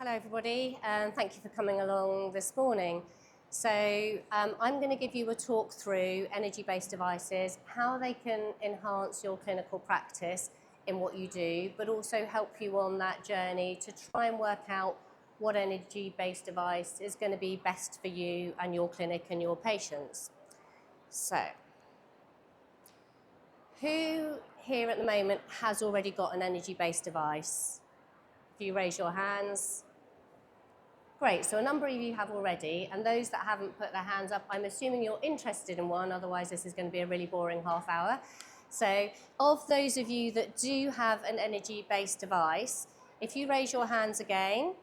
Hello everybody, and thank you for coming along this morning. So I'm going to give you a talk through energy-based devices, how they can enhance your clinical practice in what you do, but also help you on that journey to try and work out what energy-based device is going to be best for you and your clinic and your patients. So, who here at the moment has already got an energy-based device? If you raise your hands. Great, so a number of you have already, and those that haven't put their hands up, I'm assuming you're interested in one, otherwise this is going to be a really boring half hour. So of those of you that do have an energy-based device, if you raise your hands again,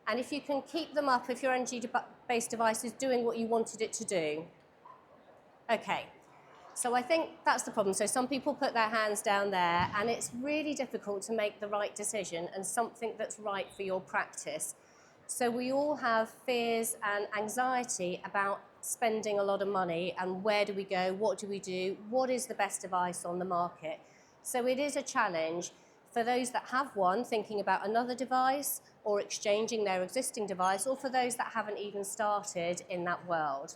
and if you can keep them up if your energy-based device is doing what you wanted it to do. Okay, so I think that's the problem. So some people put their hands down there, and it's really difficult to make the right decision and something that's right for your practice. So we all have fears and anxiety about spending a lot of money and where do we go, what do we do, what is the best device on the market. So it is a challenge for those that have one, thinking about another device or exchanging their existing device, or for those that haven't even started in that world.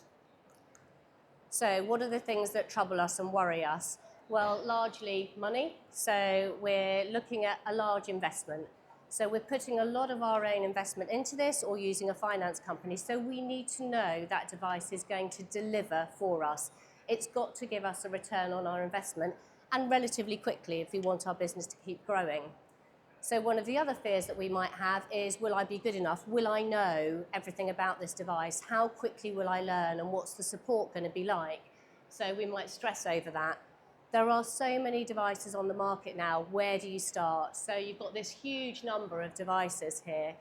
So what are the things that trouble us and worry us? Well, largely money. So we're looking at a large investment. So we're putting a lot of our own investment into this or using a finance company. So we need to know that device is going to deliver for us. It's got to give us a return on our investment, and relatively quickly if we want our business to keep growing. So one of the other fears that we might have is, will I be good enough? Will I know everything about this device? How quickly will I learn, and what's the support going to be like? So we might stress over that. There are so many devices on the market now. Where do you start? So you've got this huge number of devices here.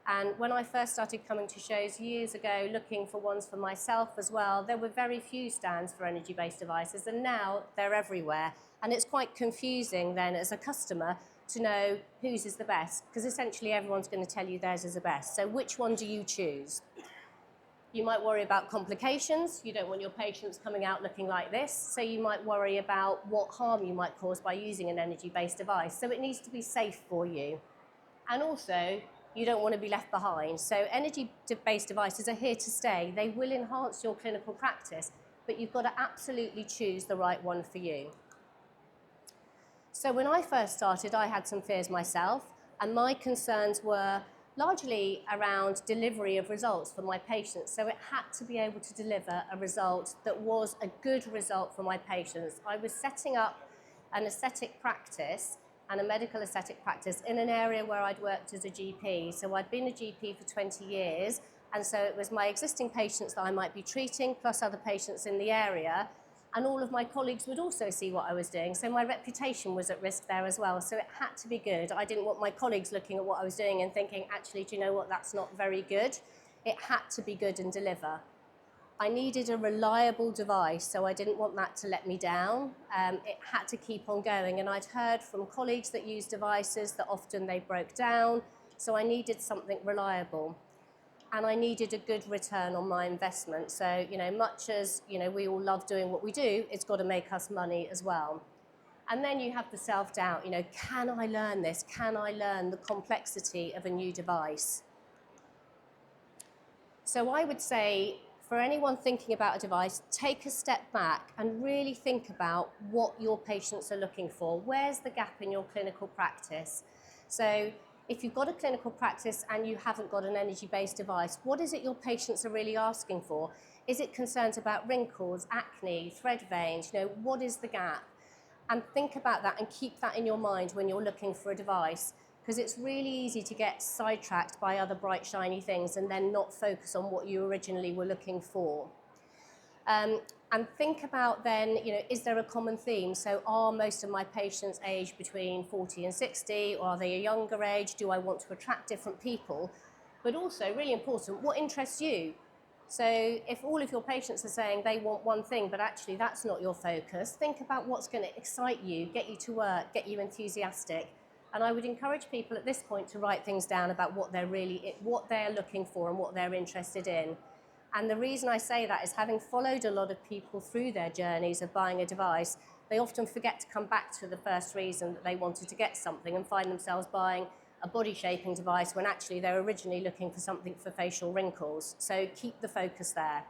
And when I first started coming to shows years ago, looking for ones for myself as well, there were very few stands for energy-based devices, and now they're everywhere. And it's quite confusing then as a customer to know whose is the best, because essentially everyone's going to tell you theirs is the best. So which one do you choose? You might worry about complications. You don't want your patients coming out looking like this. So you might worry about what harm you might cause by using an energy-based device. So it needs to be safe for you. And also, you don't want to be left behind. So energy-based devices are here to stay. They will enhance your clinical practice, but you've got to absolutely choose the right one for you. So when I first started, I had some fears myself, and my concerns were largely around delivery of results for my patients. So it had to be able to deliver a result that was a good result for my patients. I was setting up an aesthetic practice and a medical aesthetic practice in an area where I'd worked as a GP. So I'd been a GP for 20 years, and so it was my existing patients that I might be treating, plus other patients in the area. And all of my colleagues would also see what I was doing. So my reputation was at risk there as well. So it had to be good. I didn't want my colleagues looking at what I was doing and thinking, actually, do you know what, that's not very good. It had to be good and deliver. I needed a reliable device, so I didn't want that to let me down. It had to keep on going. And I'd heard from colleagues that use devices that often they broke down. So I needed something reliable. And I needed a good return on my investment. So, much as, we all love doing what we do, it's got to make us money as well. And then you have the self-doubt, can I learn this? Can I learn the complexity of a new device? So I would say, for anyone thinking about a device, take a step back and really think about what your patients are looking for. Where's the gap in your clinical practice? So if you've got a clinical practice and you haven't got an energy-based device, what is it your patients are really asking for? Is it concerns about wrinkles, acne, thread veins? What is the gap? And think about that and keep that in your mind when you're looking for a device, because it's really easy to get sidetracked by other bright, shiny things and then not focus on what you originally were looking for. And think about then, is there a common theme? So are most of my patients aged between 40 and 60, or are they a younger age? Do I want to attract different people? But also, really important, what interests you? So if all of your patients are saying they want one thing, but actually that's not your focus, think about what's going to excite you, get you to work, get you enthusiastic. And I would encourage people at this point to write things down about what they're looking for and what they're interested in. And the reason I say that is, having followed a lot of people through their journeys of buying a device, they often forget to come back to the first reason that they wanted to get something and find themselves buying a body shaping device when actually they're originally looking for something for facial wrinkles. So keep the focus there.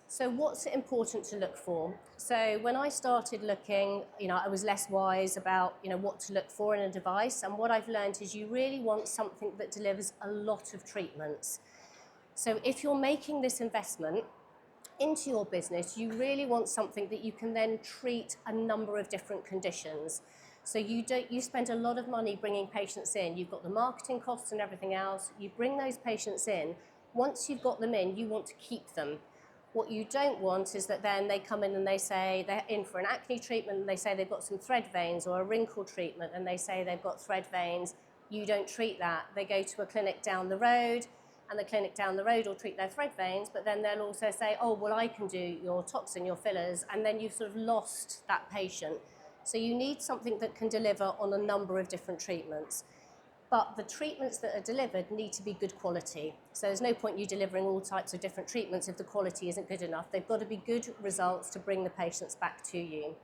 So what's important to look for? So when I started looking, I was less wise about, what to look for in a device. And what I've learned is you really want something that delivers a lot of treatments. So if you're making this investment into your business, you really want something that you can then treat a number of different conditions. So you spend a lot of money bringing patients in. You've got the marketing costs and everything else. You bring those patients in. Once you've got them in, you want to keep them. What you don't want is that then they come in and they say they're in for an acne treatment and they say they've got some thread veins, or a wrinkle treatment and they say they've got thread veins. You don't treat that. They go to a clinic down the road and the clinic down the road will treat their thread veins, but then they'll also say, oh, well, I can do your toxin, your fillers, and then you've sort of lost that patient. So you need something that can deliver on a number of different treatments. But the treatments that are delivered need to be good quality. So there's no point you delivering all types of different treatments if the quality isn't good enough. They've got to be good results to bring the patients back to you.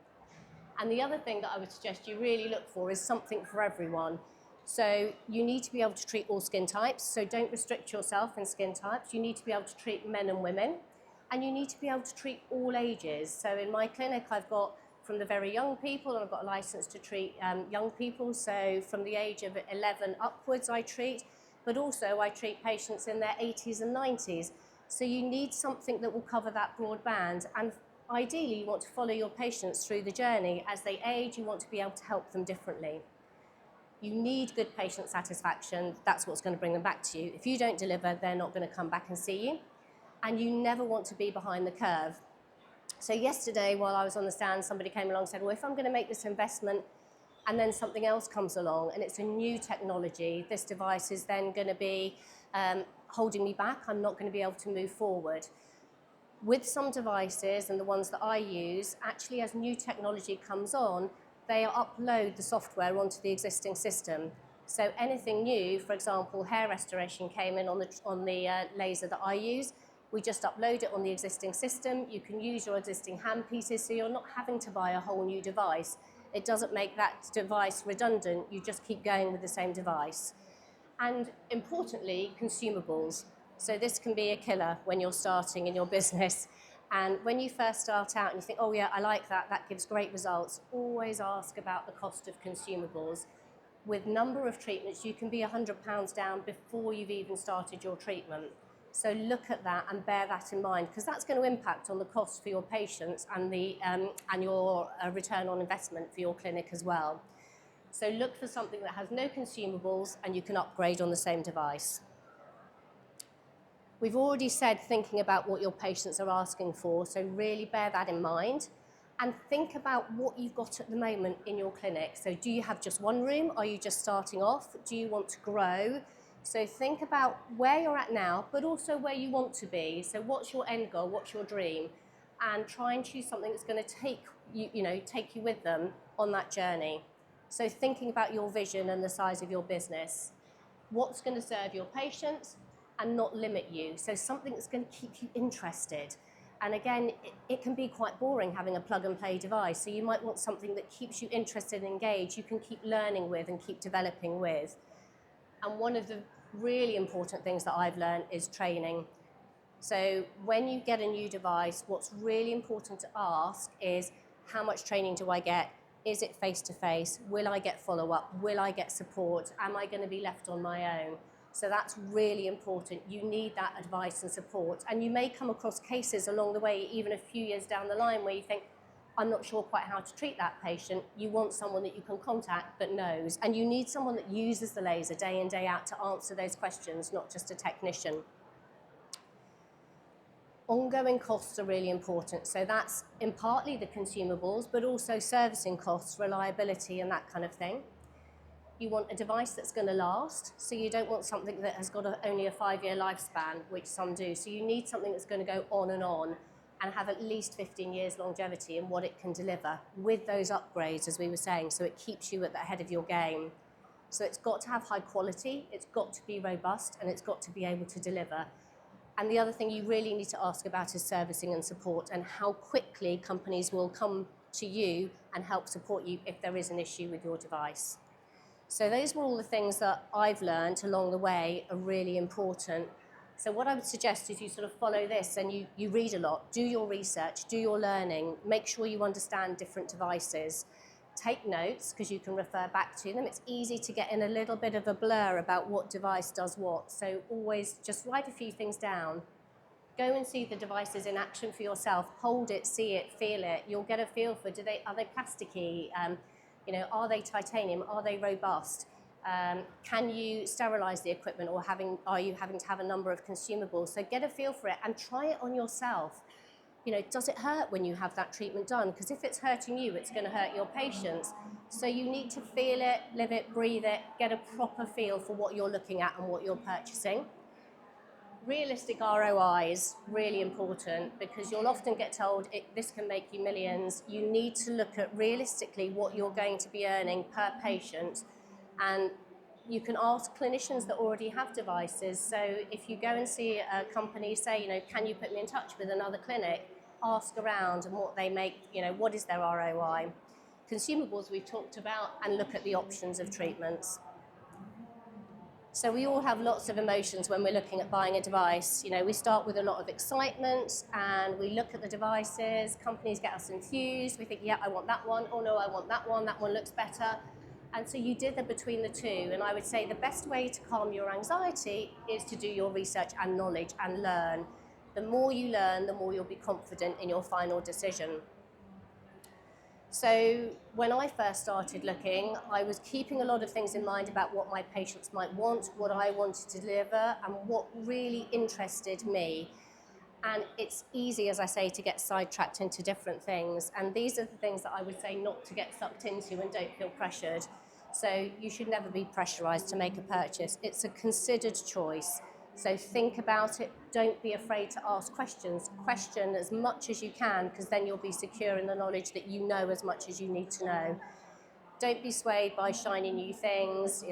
And the other thing that I would suggest you really look for is something for everyone. So you need to be able to treat all skin types. So don't restrict yourself in skin types. You need to be able to treat men and women. And you need to be able to treat all ages. So in my clinic, I've got from the very young people, and I've got a license to treat young people. So from the age of 11 upwards, I treat, but also I treat patients in their 80s and 90s. So you need something that will cover that broad band. And ideally, you want to follow your patients through the journey. As they age, you want to be able to help them differently. You need good patient satisfaction. That's what's going to bring them back to you. If you don't deliver, they're not going to come back and see you. And you never want to be behind the curve. So yesterday, while I was on the stand, somebody came along and said, well, if I'm going to make this investment and then something else comes along and it's a new technology, this device is then going to be holding me back. I'm not going to be able to move forward. With some devices, and the ones that I use, actually as new technology comes on, they upload the software onto the existing system. So anything new, for example, hair restoration came in on the laser that I use. We just upload it on the existing system. You can use your existing handpieces, so you're not having to buy a whole new device. It doesn't make that device redundant. You just keep going with the same device. And importantly, consumables. So this can be a killer when you're starting in your business. And when you first start out and you think, oh yeah, I like that, that gives great results, always ask about the cost of consumables. With number of treatments, you can be £100 down before you've even started your treatment. So look at that and bear that in mind, because that's going to impact on the cost for your patients and your return on investment for your clinic as well. So look for something that has no consumables and you can upgrade on the same device. We've already said thinking about what your patients are asking for, so really bear that in mind. And think about what you've got at the moment in your clinic. So do you have just one room? Are you just starting off? Do you want to grow? So think about where you're at now, but also where you want to be. So what's your end goal? What's your dream? And try and choose something that's going to take you with them on that journey. So thinking about your vision and the size of your business. What's going to serve your patients and not limit you. So something that's going to keep you interested. And again, it can be quite boring having a plug and play device. So you might want something that keeps you interested and engaged, you can keep learning with and keep developing with. And one of the really important things that I've learned is training. So when you get a new device, what's really important to ask is, how much training do I get? Is it face-to-face? Will I get follow-up? Will I get support? Am I going to be left on my own? So that's really important. You need that advice and support. And you may come across cases along the way, even a few years down the line, where you think, I'm not sure quite how to treat that patient. You want someone that you can contact that knows. And you need someone that uses the laser day in, day out to answer those questions, not just a technician. Ongoing costs are really important. So that's in partly the consumables, but also servicing costs, reliability, and that kind of thing. You want a device that's going to last, so you don't want something that has got only a 5-year lifespan, which some do. So you need something that's going to go on and have at least 15 years longevity in what it can deliver with those upgrades, as we were saying, so it keeps you at the head of your game. So it's got to have high quality, it's got to be robust, and it's got to be able to deliver. And the other thing you really need to ask about is servicing and support, and how quickly companies will come to you and help support you if there is an issue with your device. So those were all the things that I've learned along the way are really important. So what I would suggest is you sort of follow this and you read a lot, do your research, do your learning, make sure you understand different devices. Take notes because you can refer back to them. It's easy to get in a little bit of a blur about what device does what. So always just write a few things down. Go and see the devices in action for yourself. Hold it, see it, feel it. You'll get a feel for are they plasticky? Are they titanium? Are they robust? Can you sterilize the equipment, or are you having to have a number of consumables? So get a feel for it and try it on yourself. Does it hurt when you have that treatment done? Because if it's hurting you, it's going to hurt your patients. So you need to feel it, live it, breathe it, get a proper feel for what you're looking at and what you're purchasing. Realistic ROI is really important because you'll often get told this can make you millions. You need to look at realistically what you're going to be earning per patient, and you can ask clinicians that already have devices. So if you go and see a company, say, can you put me in touch with another clinic, ask around and what they make, what is their ROI. Consumables we've talked about, and look at the options of treatments. So we all have lots of emotions when we're looking at buying a device. We start with a lot of excitement and we look at the devices, companies get us enthused, we think, yeah, I want that one, oh no, I want that one looks better. And so you dither between the two, and I would say the best way to calm your anxiety is to do your research and knowledge and learn. The more you learn, the more you'll be confident in your final decision. So when I first started looking, I was keeping a lot of things in mind about what my patients might want, what I wanted to deliver, and what really interested me. And it's easy, as I say, to get sidetracked into different things. And these are the things that I would say not to get sucked into and don't feel pressured. So you should never be pressurized to make a purchase. It's a considered choice. So think about it. Don't be afraid to ask questions. Question as much as you can, because then you'll be secure in the knowledge that you know as much as you need to know. Don't be swayed by shiny new things,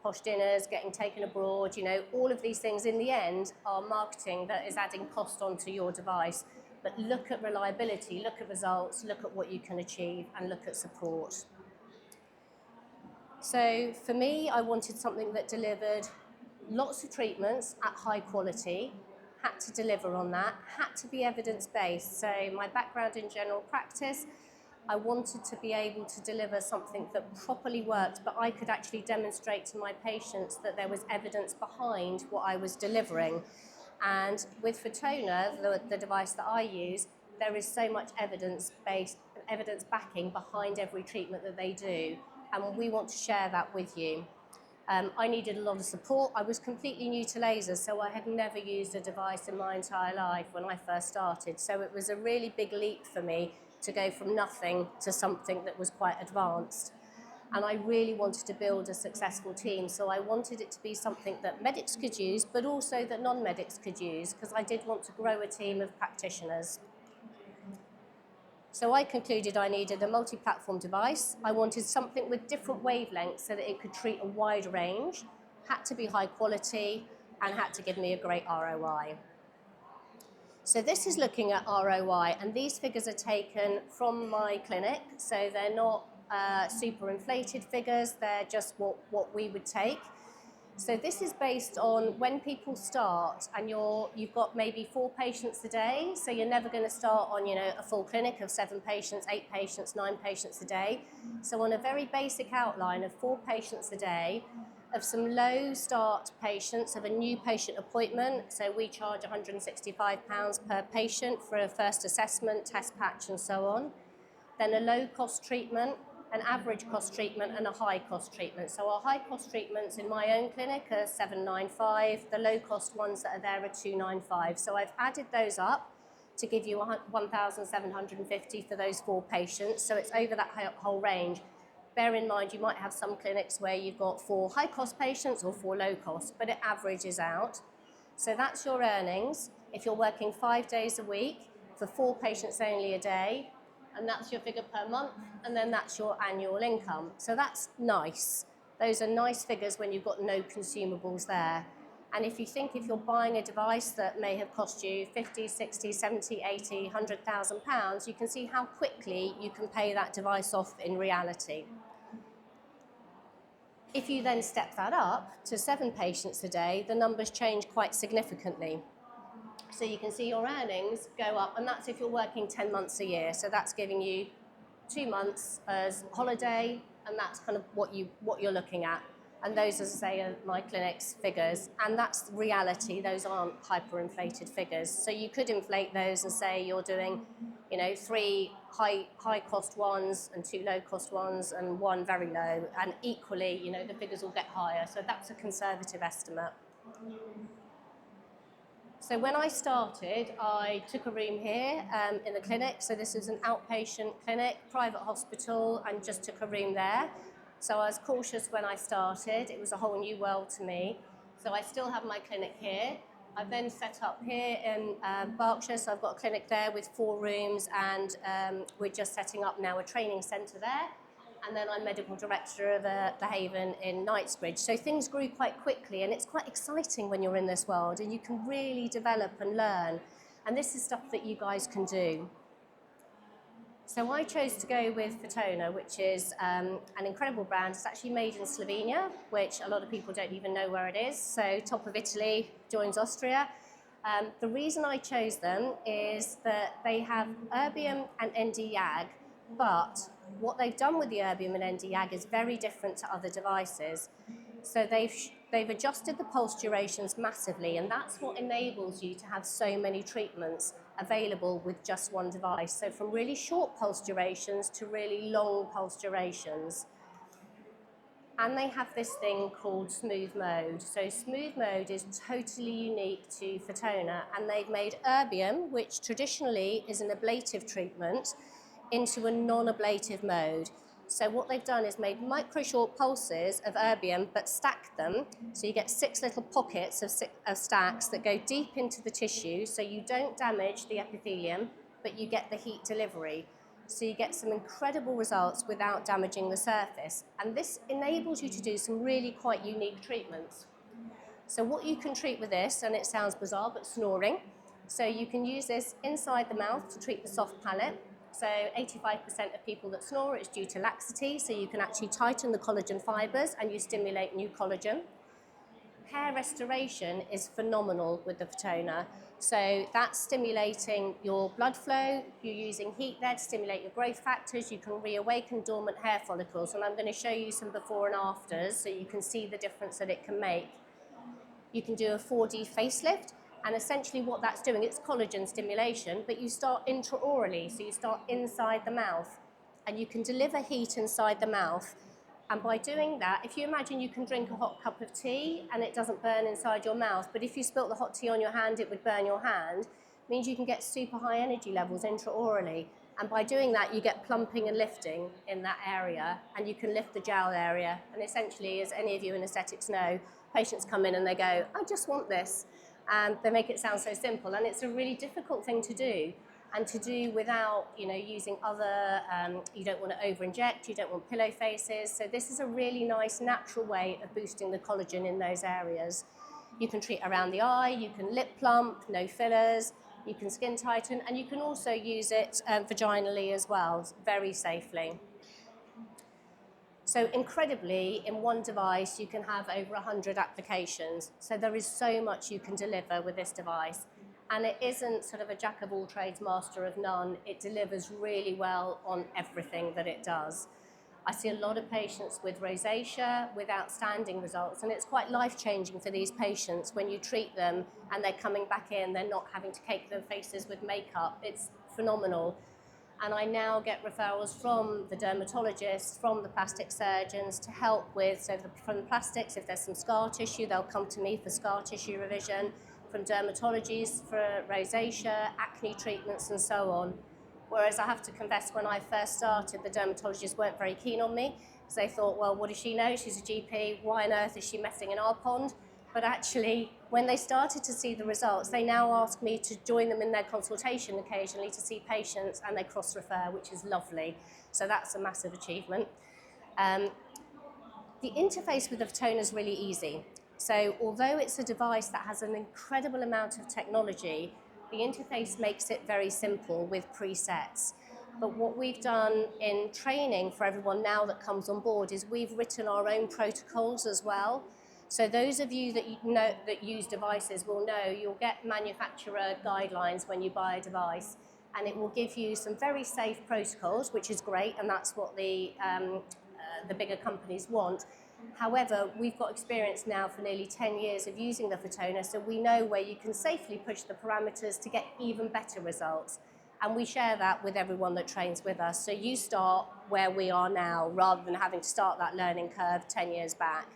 posh dinners, getting taken abroad, all of these things in the end are marketing that is adding cost onto your device. But look at reliability, look at results, look at what you can achieve, and look at support. So for me, I wanted something that delivered lots of treatments at high quality, had to deliver on that, had to be evidence-based. So my background in general practice, I wanted to be able to deliver something that properly worked, but I could actually demonstrate to my patients that there was evidence behind what I was delivering. And with Fotona, the device that I use, there is so much evidence backing behind every treatment that they do. And we want to share that with you. I needed a lot of support. I was completely new to lasers, so I had never used a device in my entire life when I first started. So it was a really big leap for me to go from nothing to something that was quite advanced. And I really wanted to build a successful team, so I wanted it to be something that medics could use, but also that non-medics could use, because I did want to grow a team of practitioners. So I concluded I needed a multi-platform device. I wanted something with different wavelengths so that it could treat a wide range, had to be high quality, and had to give me a great ROI. So this is looking at ROI, and these figures are taken from my clinic, so they're not super inflated figures, they're just what we would take. So this is based on when people start and you've got maybe 4 patients a day, so you're never going to start on a full clinic of 7 patients, 8 patients, 9 patients a day. So on a very basic outline of 4 patients a day, of some low start patients, of a new patient appointment, so we charge £165 per patient for a first assessment, test patch and so on. Then a low cost treatment, an average cost treatment and a high cost treatment. So our high cost treatments in my own clinic are £795, the low cost ones that are there are £295. So I've added those up to give you £1,750 for those 4 patients. So it's over that whole range. Bear in mind, you might have some clinics where you've got 4 high cost patients or 4 low cost, but it averages out. So that's your earnings. If you're working 5 days a week for 4 patients only a day, and that's your figure per month, and then that's your annual income. So that's nice. Those are nice figures when you've got no consumables there. And if you think if you're buying a device that may have cost you 50, 60, 70, 80, £100,000, you can see how quickly you can pay that device off in reality. If you then step that up to 7 patients a day, the numbers change quite significantly. So you can see your earnings go up, and that's if you're working 10 months a year. So that's giving you 2 months as holiday, and that's kind of what you're looking at. And those, as I say, are my clinic's figures, and that's reality. Those aren't hyperinflated figures. So you could inflate those and say you're doing, 3 high cost ones and 2 low cost ones and 1 very low, and equally, the figures will get higher. So that's a conservative estimate. So when I started, I took a room here in the clinic. So this is an outpatient clinic, private hospital, and just took a room there. So I was cautious when I started. It was a whole new world to me. So I still have my clinic here. I've then set up here in Berkshire. So I've got a clinic there with 4 rooms, and we're just setting up now a training centre there. And then I'm medical director of the Haven in Knightsbridge. So things grew quite quickly, and it's quite exciting when you're in this world, and you can really develop and learn. And this is stuff that you guys can do. So I chose to go with Fotona, which is an incredible brand. It's actually made in Slovenia, which a lot of people don't even know where it is. So top of Italy, joins Austria. The reason I chose them is that they have erbium and ND-YAG, but what they've done with the erbium and ND-YAG is very different to other devices. So they've adjusted the pulse durations massively, and that's what enables you to have so many treatments available with just one device. So from really short pulse durations to really long pulse durations. And they have this thing called smooth mode. So smooth mode is totally unique to Fotona, and they've made erbium, which traditionally is an ablative treatment, into a non-ablative mode. So what they've done is made micro short pulses of erbium, but stacked them. So you get 6 little pockets of stacks that go deep into the tissue, so you don't damage the epithelium, but you get the heat delivery. So you get some incredible results without damaging the surface. And this enables you to do some really quite unique treatments. So what you can treat with this, and it sounds bizarre, but snoring. So you can use this inside the mouth to treat the soft palate. So 85% of people that snore, it's due to laxity, so you can actually tighten the collagen fibers and you stimulate new collagen. Hair restoration is phenomenal with the Fotona. So that's stimulating your blood flow, you're using heat there to stimulate your growth factors, you can reawaken dormant hair follicles, and I'm going to show you some before and afters so you can see the difference that it can make. You can do a 4D facelift, and essentially what that's doing, it's collagen stimulation, but you start intraorally, so you start inside the mouth, and you can deliver heat inside the mouth. And by doing that, if you imagine you can drink a hot cup of tea and it doesn't burn inside your mouth, but if you spilt the hot tea on your hand, it would burn your hand, means you can get super high energy levels intraorally. And by doing that, you get plumping and lifting in that area, and you can lift the jowl area. And essentially, as any of you in aesthetics know, patients come in and they go, I just want this. And they make it sound so simple, and it's a really difficult thing to do, and to do without, using other, you don't want to over-inject, you don't want pillow faces. So this is a really nice, natural way of boosting the collagen in those areas. You can treat around the eye, you can lip plump, no fillers, you can skin tighten, and you can also use it vaginally as well, very safely. So incredibly, in one device, you can have over 100 applications. So there is so much you can deliver with this device. And it isn't sort of a jack of all trades, master of none. It delivers really well on everything that it does. I see a lot of patients with rosacea with outstanding results, and it's quite life-changing for these patients when you treat them and they're coming back in, they're not having to cake their faces with makeup. It's phenomenal. And I now get referrals from the dermatologists, from the plastic surgeons to help with, so from the plastics, if there's some scar tissue, they'll come to me for scar tissue revision, from dermatologists for rosacea, acne treatments, and so on. Whereas I have to confess, when I first started, the dermatologists weren't very keen on me, because they thought, well, what does she know? She's a GP. Why on earth is she messing in our pond? But actually, when they started to see the results, they now ask me to join them in their consultation occasionally to see patients, and they cross-refer, which is lovely. So that's a massive achievement. The interface with the Fotona is really easy. So although it's a device that has an incredible amount of technology, the interface makes it very simple with presets. But what we've done in training for everyone now that comes on board is we've written our own protocols as well. So those of you that that use devices will know you'll get manufacturer guidelines when you buy a device, and it will give you some very safe protocols, which is great, and that's what the bigger companies want. However, we've got experience now for nearly 10 years of using the Fotona, so we know where you can safely push the parameters to get even better results. And we share that with everyone that trains with us. So you start where we are now, rather than having to start that learning curve 10 years back.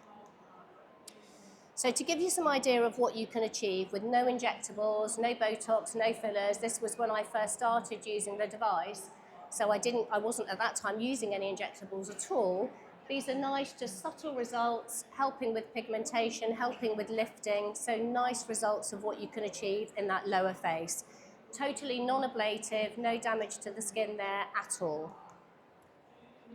So to give you some idea of what you can achieve with no injectables, no Botox, no fillers, this was when I first started using the device. So I wasn't at that time using any injectables at all. These are nice, just subtle results, helping with pigmentation, helping with lifting. So nice results of what you can achieve in that lower face. Totally non-ablative, no damage to the skin there at all.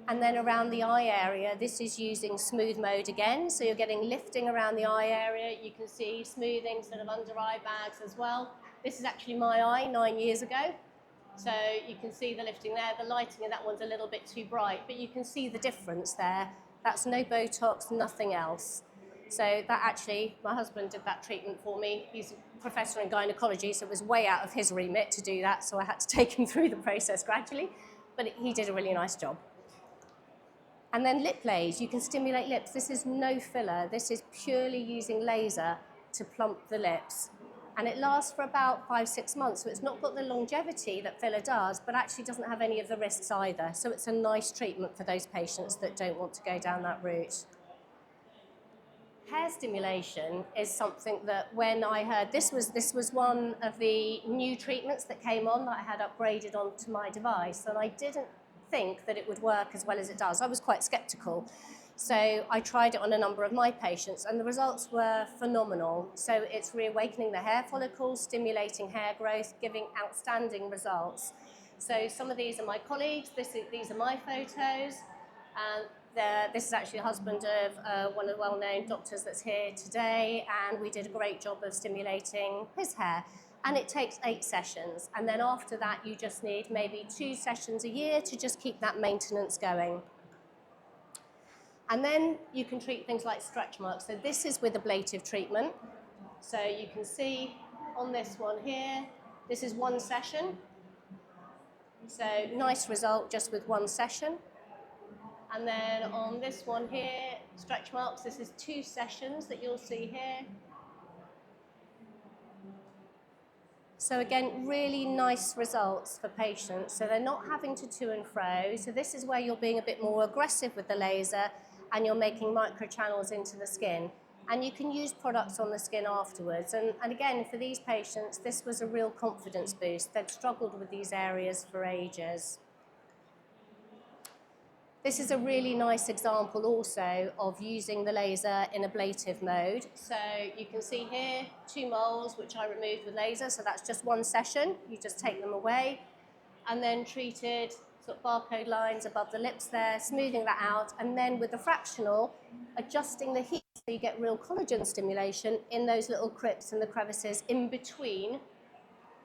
And then around the eye area, this is using smooth mode again. So you're getting lifting around the eye area. You can see smoothing sort of under eye bags as well. This is actually my eye 9 years ago. So you can see the lifting there. The lighting in that one's a little bit too bright, but you can see the difference there. That's no Botox, nothing else. So that actually, my husband did that treatment for me. He's a professor in gynecology, so it was way out of his remit to do that, so I had to take him through the process gradually, but he did a really nice job. And then lip lays, you can stimulate lips. This is no filler. This is purely using laser to plump the lips. And it lasts for about 5-6 months, so it's not got the longevity that filler does, but actually doesn't have any of the risks either. So it's a nice treatment for those patients that don't want to go down that route. Hair stimulation is something that when I heard, this was one of the new treatments that came on that I had upgraded onto my device, and I didn't think that it would work as well as it does. I was quite skeptical. So I tried it on a number of my patients, and the results were phenomenal. So it's reawakening the hair follicles, stimulating hair growth, giving outstanding results. So some of these are my colleagues, these are my photos, and this is actually the husband of one of the well-known doctors that's here today, and we did a great job of stimulating his hair. And it takes 8 sessions, and then after that you just need maybe 2 sessions a year to just keep that maintenance going. And then you can treat things like stretch marks. So this is with ablative treatment. So you can see on this one here, this is 1 session. So nice result just with 1 session. And then on this one here, stretch marks, this is 2 sessions that you'll see here. So again, really nice results for patients. So they're not having to and fro. So this is where you're being a bit more aggressive with the laser, and you're making microchannels into the skin. And you can use products on the skin afterwards. And again, for these patients, this was a real confidence boost. They'd struggled with these areas for ages. This is a really nice example also of using the laser in ablative mode. So you can see here 2 moles which I removed with laser, so that's just 1 session. You just take them away and then treated sort of barcode lines above the lips there, smoothing that out, and then with the fractional, adjusting the heat so you get real collagen stimulation in those little crypts and the crevices in between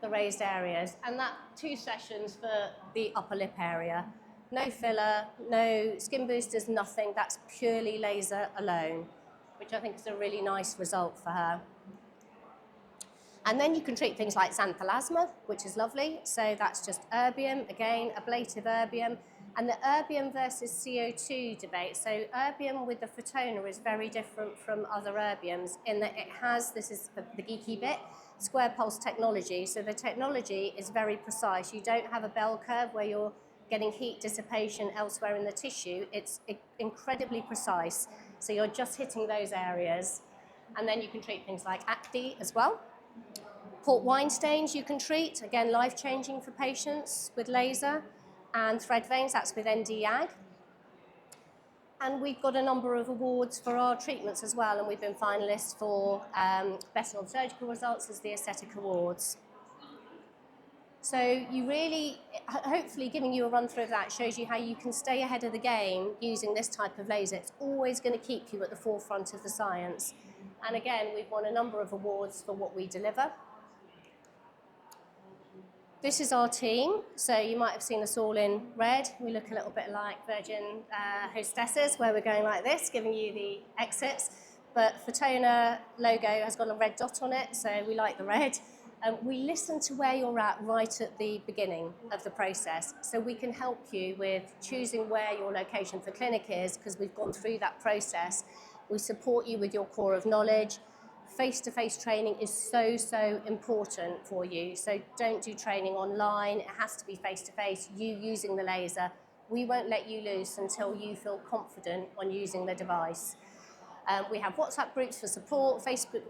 the raised areas. And that 2 sessions for the upper lip area. No filler, no skin boosters, nothing. That's purely laser alone, which I think is a really nice result for her. And then you can treat things like xanthelasma, which is lovely. So that's just erbium, again, ablative erbium. And the erbium versus CO2 debate. So erbium with the Fotona is very different from other erbiums in that it has, this is the geeky bit, square pulse technology. So the technology is very precise. You don't have a bell curve where you're getting heat dissipation elsewhere in the tissue. It's incredibly precise. So you're just hitting those areas. And then you can treat things like acne as well. Port wine stains you can treat, again, life-changing for patients with laser. And thread veins, that's with ND-YAG. And we've got a number of awards for our treatments as well, and we've been finalists for Best Non-Surgical Results as the Aesthetic Awards. So you really, hopefully giving you a run through of that shows you how you can stay ahead of the game using this type of laser. It's always going to keep you at the forefront of the science. And again, we've won a number of awards for what we deliver. This is our team. So you might have seen us all in red. We look a little bit like Virgin hostesses, where we're going like this, giving you the exits. But Fotona logo has got a red dot on it, so we like the red. We listen to where you're at right at the beginning of the process, so we can help you with choosing where your location for clinic is, because we've gone through that process. We support you with your core of knowledge. Face-to-face training is so important for you, so don't do training online. It has to be face-to-face, you using the laser. We won't let you loose until you feel confident on using the device. We have WhatsApp groups for support, Facebook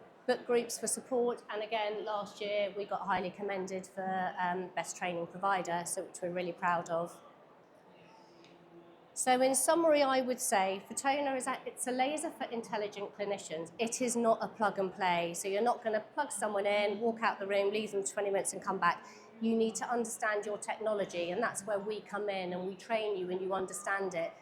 groups for support, and again, last year we got highly commended for best training provider, so which we're really proud of. So in summary, I would say Fotona it's a laser for intelligent clinicians. It is not a plug and play, so you're not going to plug someone in, walk out the room, leave them 20 minutes and come back. You need to understand your technology, and that's where we come in and we train you and you understand it.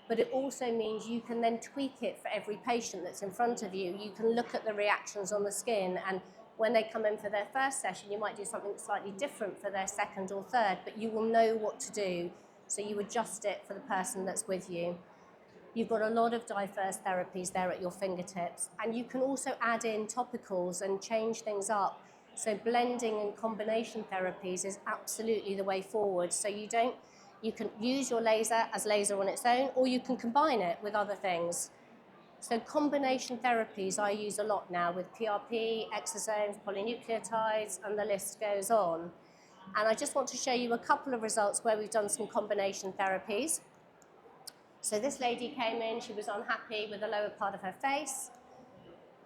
But it also means you can then tweak it for every patient that's in front of you. You can look at the reactions on the skin, and when they come in for their first session, you might do something slightly different for their second or third, but you will know what to do, so you adjust it for the person that's with you. You've got a lot of diverse therapies there at your fingertips, and you can also add in topicals and change things up. So blending and combination therapies is absolutely the way forward. So you can use your laser as laser on its own, or you can combine it with other things. So combination therapies I use a lot now with PRP, exosomes, polynucleotides, and the list goes on. And I just want to show you a couple of results where we've done some combination therapies. So this lady came in, she was unhappy with the lower part of her face.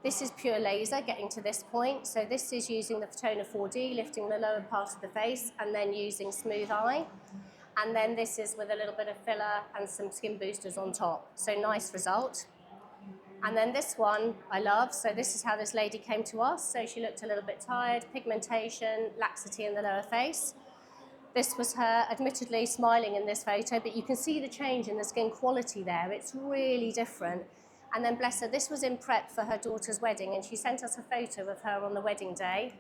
This is pure laser getting to this point. So this is using the Fotona 4D, lifting the lower part of the face, and then using Smooth Eye. And then this is with a little bit of filler and some skin boosters on top. So nice result. And then this one I love. So this is how this lady came to us. So she looked a little bit tired, pigmentation, laxity in the lower face. This was her admittedly smiling in this photo, but you can see the change in the skin quality there. It's really different. And then bless her, this was in prep for her daughter's wedding, and she sent us a photo of her on the wedding day.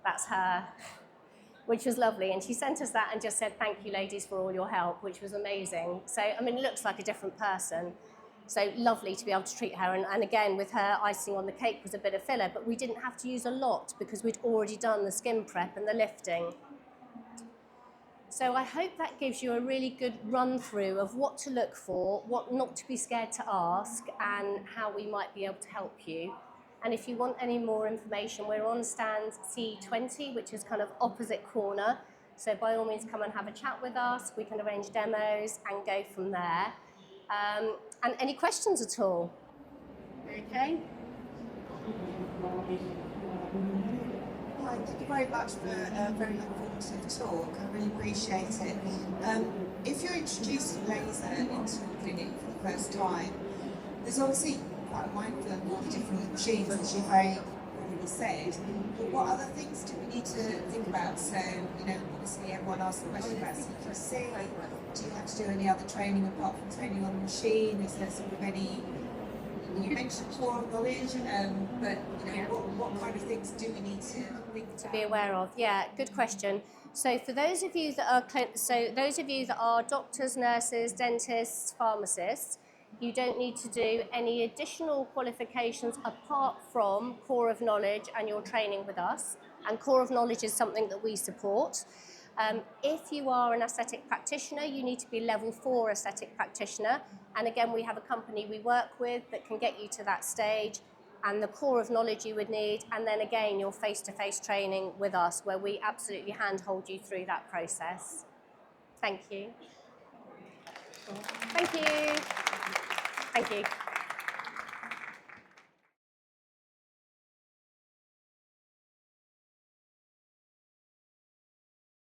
That's her, which was lovely. And she sent us that and just said, thank you ladies for all your help, which was amazing. So, I mean, it looks like a different person. So lovely to be able to treat her. And again, with her, icing on the cake was a bit of filler, but we didn't have to use a lot because we'd already done the skin prep and the lifting. So I hope that gives you a really good run through of what to look for, what not to be scared to ask, and how we might be able to help you. And if you want any more information, we're on stand C20, which is kind of opposite corner. So by all means, come and have a chat with us. We can arrange demos and go from there. And any questions at all? Okay. Hi, thank you very much for a very informative talk. I really appreciate it. If you're introducing laser into a clinic for the first time, there's obviously quite a mindful of all the different machines, as you very already said. But what other things do we need to think about? So, you know, obviously everyone asks the question about CQC. Do you have to do any other training apart from training on the machine? Is there sort of any? You mentioned core of knowledge, but you know, what kind of things do we need to think about? To be aware of? Yeah, good question. So for those of you that are doctors, nurses, dentists, pharmacists, you don't need to do any additional qualifications apart from core of knowledge and your training with us. And core of knowledge is something that we support. If you are an aesthetic practitioner, you need to be level 4 aesthetic practitioner. And again, we have a company we work with that can get you to that stage, and the core of knowledge you would need. And then again, your face-to-face training with us, where we absolutely handhold you through that process. Thank you. Thank you. Thank you.